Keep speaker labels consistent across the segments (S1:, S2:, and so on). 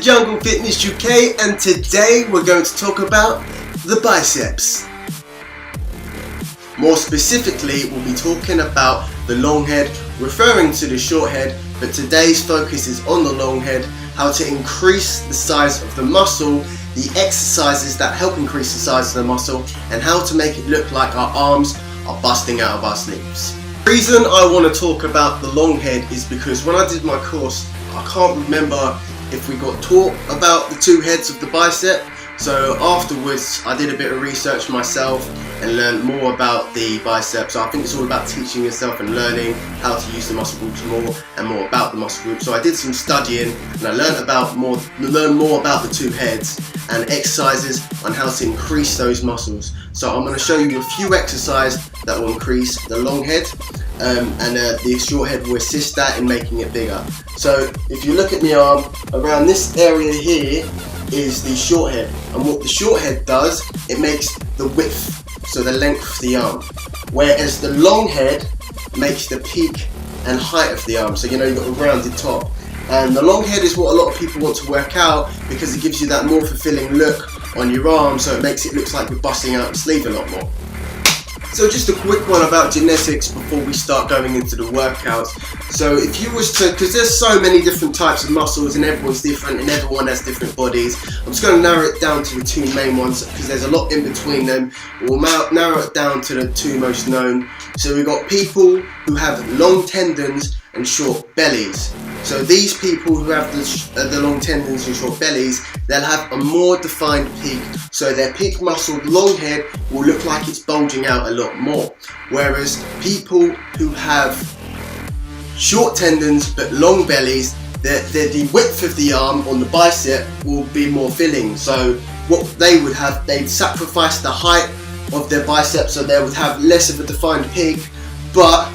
S1: Jungle Fitness UK, and today we're going to talk about the biceps. More specifically, we'll be talking about the long head, referring to the short head, but today's focus is on the long head, how to increase the size of the muscle, the exercises that help increase the size of the muscle, and how to make it look like our arms are busting out of our sleeves. The reason I want to talk about the long head is because when I did my course, I can't remember if we got taught about the two heads of the bicep. So afterwards I did a bit of research myself and learned more about the biceps. So I think it's all about teaching yourself and learning how to use the muscle groups more and more about the muscle groups. So I did some studying and I learned more about the two heads and exercises on how to increase those muscles. So I'm going to show you a few exercises that will increase the long head and the short head will assist that in making it bigger. So if you look at my arm, around this area here is the short head, and what the short head does, it makes the width, so the length of the arm, whereas the long head makes the peak and height of the arm. So you know, you've got a rounded top, and the long head is what a lot of people want to work out because it gives you that more fulfilling look on your arm, so it makes it look like you're busting out the sleeve a lot more. So just a quick one about genetics before we start going into the workouts. So if you was to, because there's so many different types of muscles and everyone's different and everyone has different bodies, I'm just going to narrow it down to the two main ones because there's a lot in between them. We'll narrow it down to the two most known. So we've got people who have long tendons and short bellies. So these people who have the long tendons and short bellies, they'll have a more defined peak. So their peak muscle, long head, will look like it's bulging out a lot more. Whereas people who have short tendons but long bellies, the width of the arm on the bicep will be more filling. So what they would have, they'd sacrifice the height of their biceps, so they would have less of a defined peak, but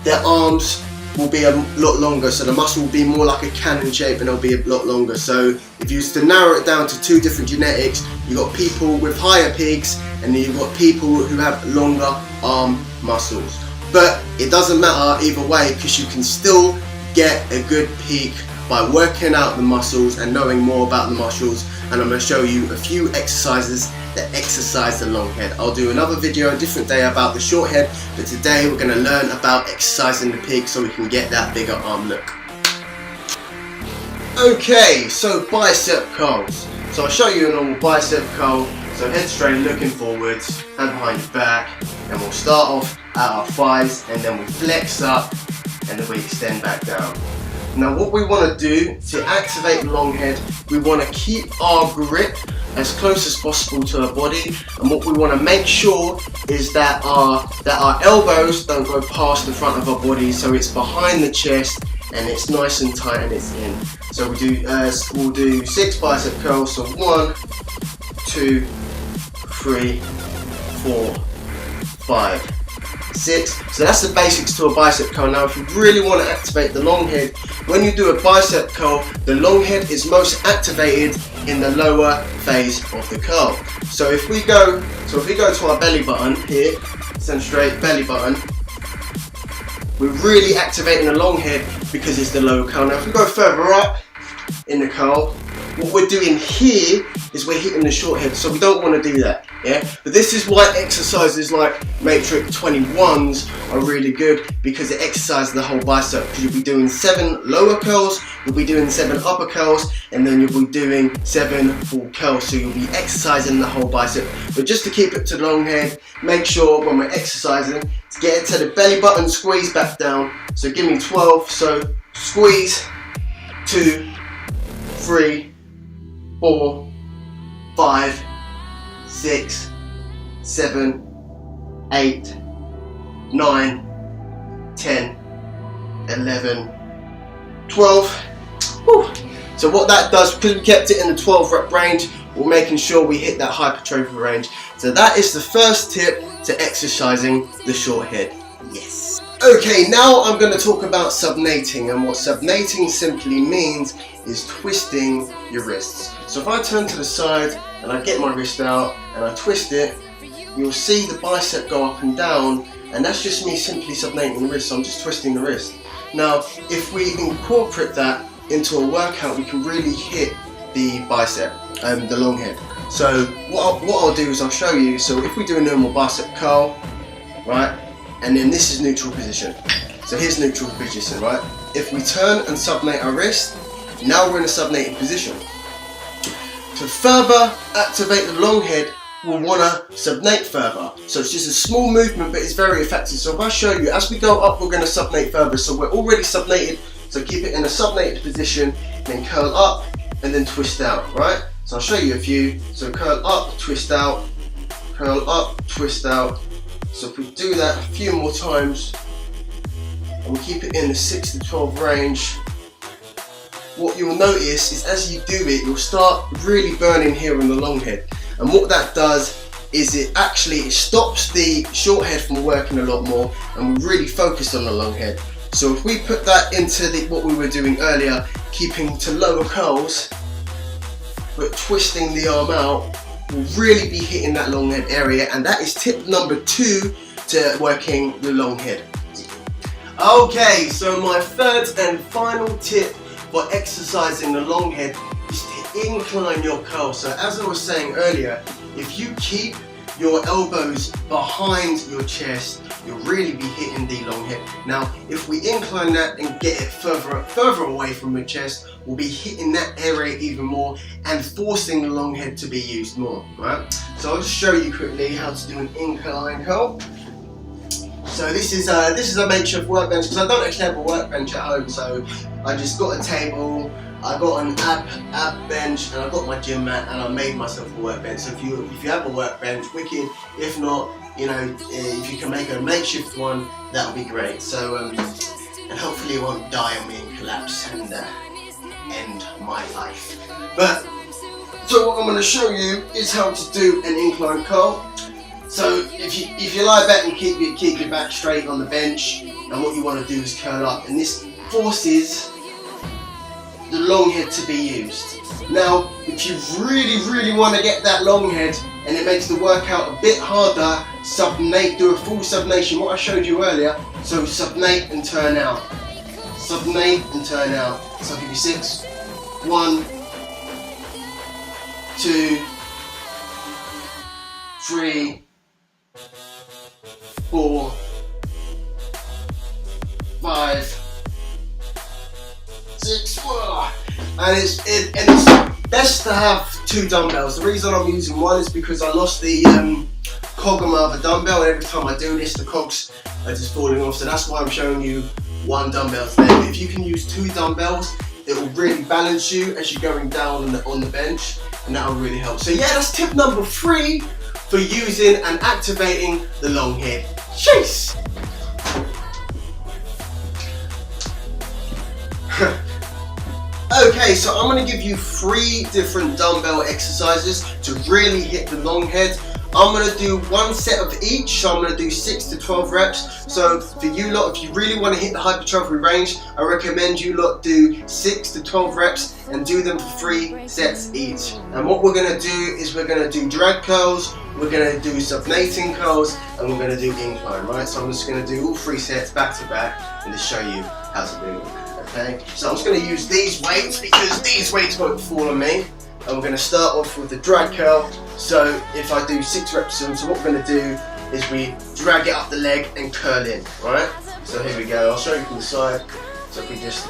S1: their arms will be a lot longer, so the muscle will be more like a cannon shape and it'll be a lot longer. So if you was to narrow it down to two different genetics, you've got people with higher peaks and then you've got people who have longer arm muscles. But it doesn't matter either way because you can still get a good peak by working out the muscles and knowing more about the muscles. And I'm going to show you a few exercises that exercise the long head. I'll do another video a different day about the short head, but today we're going to learn about exercising the peak so we can get that bigger arm look. Okay, so bicep curls. So I'll show you a normal bicep curl. So head straight, looking forwards, hand behind your back, and we'll start off at our thighs and then we flex up and then we extend back down. Now what we want to do to activate the long head, we want to keep our grip as close as possible to our body, and what we want to make sure is that our elbows don't go past the front of our body, so it's behind the chest and it's nice and tight and it's in. So we'll do 6 bicep curls, so 1, 2, 3, 4, 5, 6. So that's the basics to a bicep curl. Now if you really want to activate the long head, when you do a bicep curl, the long head is most activated in the lower phase of the curl. So if we go to our belly button here, stand straight, belly button, we're really activating the long head because it's the lower curl. Now if we go further up in the curl, what we're doing here is we're hitting the short head, so we don't want to do that, yeah? But this is why exercises like Matrix 21s are really good, because it exercises the whole bicep, because you'll be doing 7 lower curls, you'll be doing 7 upper curls, and then you'll be doing 7 full curls, so you'll be exercising the whole bicep. But just to keep it to the long head, make sure when we're exercising to get it to the belly button, squeeze back down. So give me 12, so squeeze, 2, 3, 4, 5, 6, 7, 8, 9, 10, 11, 12. Whew. So what that does, because we kept it in the 12 rep range, we're making sure we hit that hypertrophy range. So that is the first tip to exercising the short head. Yes. Okay, now I'm going to talk about subnating, and what subnating simply means is twisting your wrists. So if I turn to the side and I get my wrist out and I twist it, you'll see the bicep go up and down, and that's just me simply subnating the wrist, so I'm just twisting the wrist. Now, if we incorporate that into a workout, we can really hit the bicep, the long head. So what I'll do is I'll show you. So if we do a normal bicep curl, right, and then this is neutral position. So here's neutral position, right? If we turn and subnate our wrist, now we're in a subnating position. To further activate the long head, we'll want to subnate further. So it's just a small movement, but it's very effective. So if I show you, as we go up, we're going to subnate further. So we're already subnated, so keep it in a subnated position, then curl up, and then twist out, right? So I'll show you a few. So curl up, twist out, curl up, twist out. So if we do that a few more times, and we keep it in the 6 to 12 range, what you'll notice is as you do it, you'll start really burning here in the long head. And what that does is it stops the short head from working a lot more, and we really focus on the long head. So if we put that into what we were doing earlier, keeping to lower curls, but twisting the arm out, we'll really be hitting that long head area, and that is tip number 2 to working the long head. Okay, so my third and final tip for exercising the long head is to incline your curl. So as I was saying earlier, if you keep your elbows behind your chest, you'll really be hitting the long head. Now, if we incline that and get it further away from your chest, we'll be hitting that area even more and forcing the long head to be used more, right? So I'll just show you quickly how to do an incline curl. So this is a makeshift workbench, because I don't actually have a workbench at home. So I just got a table, I got an ab bench, and I got my gym mat, and I made myself a workbench. So if you have a workbench, wicked. If not, you know, if you can make a makeshift one, that'll be great. So and hopefully it won't die on me and collapse and end my life. But so what I'm going to show you is how to do an incline curl. So if you lie back and keep your back straight on the bench, and what you want to do is curl up, and this forces the long head to be used. Now, if you really want to get that long head and it makes the workout a bit harder, do a full subnation, what I showed you earlier. So subnate and turn out. Subnate and turn out. So I'll give you 6. 1, 2, 3, 4, 5, 6, and it's best to have 2 dumbbells. The reason I'm using one is because I lost the cog on my other dumbbell, and every time I do this, the cogs are just falling off. So that's why I'm showing you 1 dumbbell today. But if you can use 2 dumbbells, it will really balance you as you're going down on the bench, and that will really help. So yeah, that's tip number 3 for using and activating the long head. Chase! Okay, so I'm going to give you 3 different dumbbell exercises to really hit the long head. I'm going to do 1 set of each, so I'm going to do 6 to 12 reps. So for you lot, if you really want to hit the hypertrophy range, I recommend you lot do 6 to 12 reps and do them for 3 sets each. And what we're going to do is we're going to do drag curls, we're going to do subnating curls, and we're going to do incline, right? So I'm just going to do all 3 sets back to back and just show you how to do it. Okay, so I'm just going to use these weights because these weights won't fall on me. And we're going to start off with the drag curl. So if I do 6 reps of them, so what we're going to do is we drag it up the leg and curl in, right? So here we go, I'll show you from the side. So if we just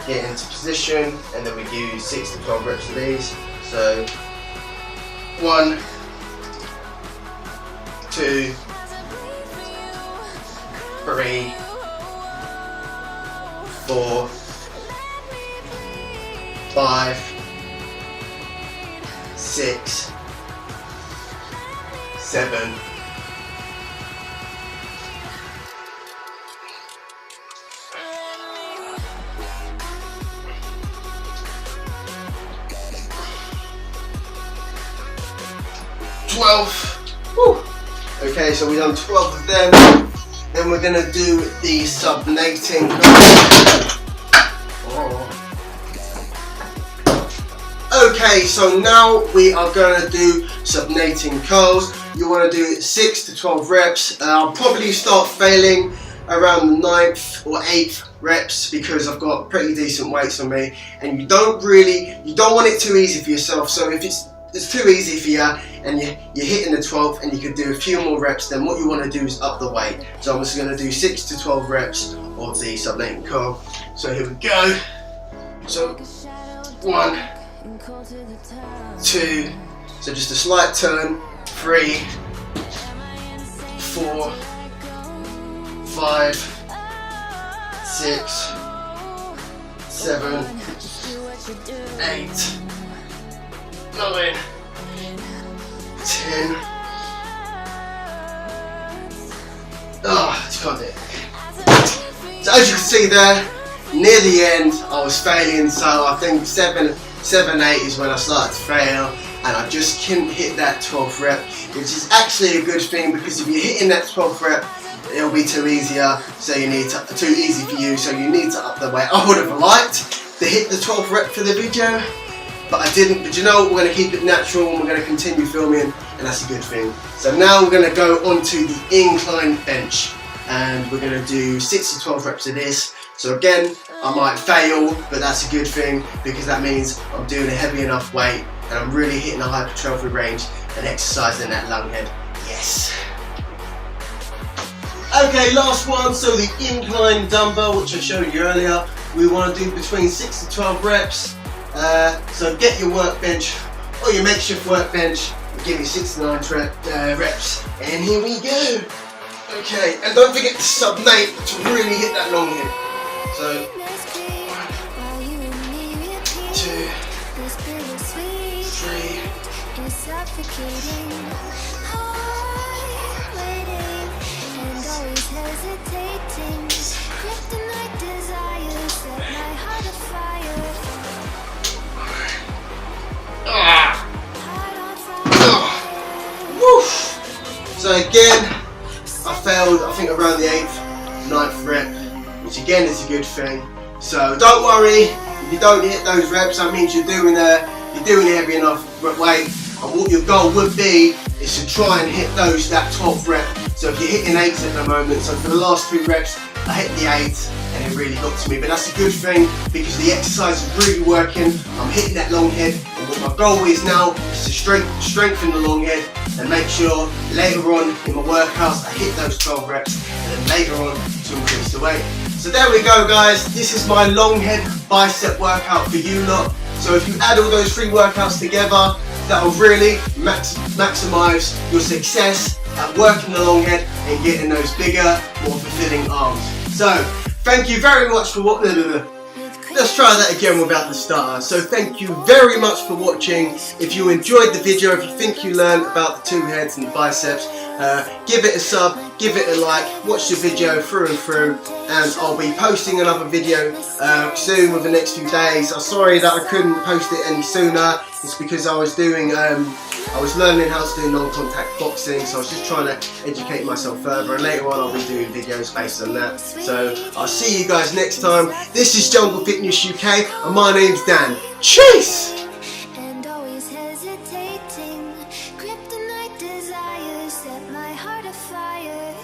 S1: get into position, and then we do 6 to 12 reps of these. So 1, 2, 3, 4, 5, 6, 7, 12. Woo. Okay, so we've done 12 of them. Then we're gonna do the subnating. Okay, so now we are going to do subnating curls. You want to do 6 to 12 reps. I'll probably start failing around the 9th or 8th reps because I've got pretty decent weights on me, and you don't want it too easy for yourself. So if it's too easy for you and you're hitting the 12th and you could do a few more reps, then what you want to do is up the weight. So I'm just going to do 6 to 12 reps of the sublatent curl. So here we go. So 1, 2, so just a slight turn, 3, 4, 5, 6, 7, 8, 9, 10. Oh, I just can't do it. So as you can see there, near the end I was failing, so I think 7, 8 is when I started to fail, and I just couldn't hit that 12th rep, which is actually a good thing, because if you're hitting that 12th rep, it'll be too easy for you, so you need to up the weight. I would have liked to hit the 12th rep for the video, but I didn't. But you know what, we're going to keep it natural and we're going to continue filming, and that's a good thing. So now we're going to go onto the incline bench, and we're going to do 6 to 12 reps of this. So again, I might fail, but that's a good thing, because that means I'm doing a heavy enough weight and I'm really hitting a hypertrophy range and exercising that lung head. Yes. Okay, last one. So the incline dumbbell, which I showed you earlier, we want to do between 6 to 12 reps. So get your workbench or your makeshift workbench, give you 6 to 9 reps, and here we go. Okay, and don't forget to submate to really hit that long head. So 1, 2, 3, 4. So again, I failed, I think around the 8th, 9th rep, which again is a good thing. So don't worry if you don't hit those reps. That means you're doing heavy enough weight, and what your goal would be is to try and hit that 12th rep. So if you're hitting 8s at the moment, so for the last 3 reps I hit the 8 and it really got to me, but that's a good thing because the exercise is really working. I'm hitting that long head, and what my goal is now is to strengthen the long head and make sure later on in my workouts I hit those 12 reps, and then later on to increase the weight. So there we go guys, this is my long head bicep workout for you lot. So if you add all those 3 workouts together, that will really maximise your success at working the long head and getting those bigger, more fulfilling arms. So thank you very much for watching. Let's try that again without the starter. So thank you very much for watching. If you enjoyed the video, if you think you learned about the 2 heads and the biceps, give it a sub, give it a like, watch the video through and through, and I'll be posting another video soon within the next few days. I'm sorry that I couldn't post it any sooner. It's because I was doing, I was learning how to do non-contact boxing, so I was just trying to educate myself further, and later on I'll be doing videos based on that. So I'll see you guys next time. This is Jungle Fitness UK, and my name's Dan. Cheers!
S2: Set my heart afire.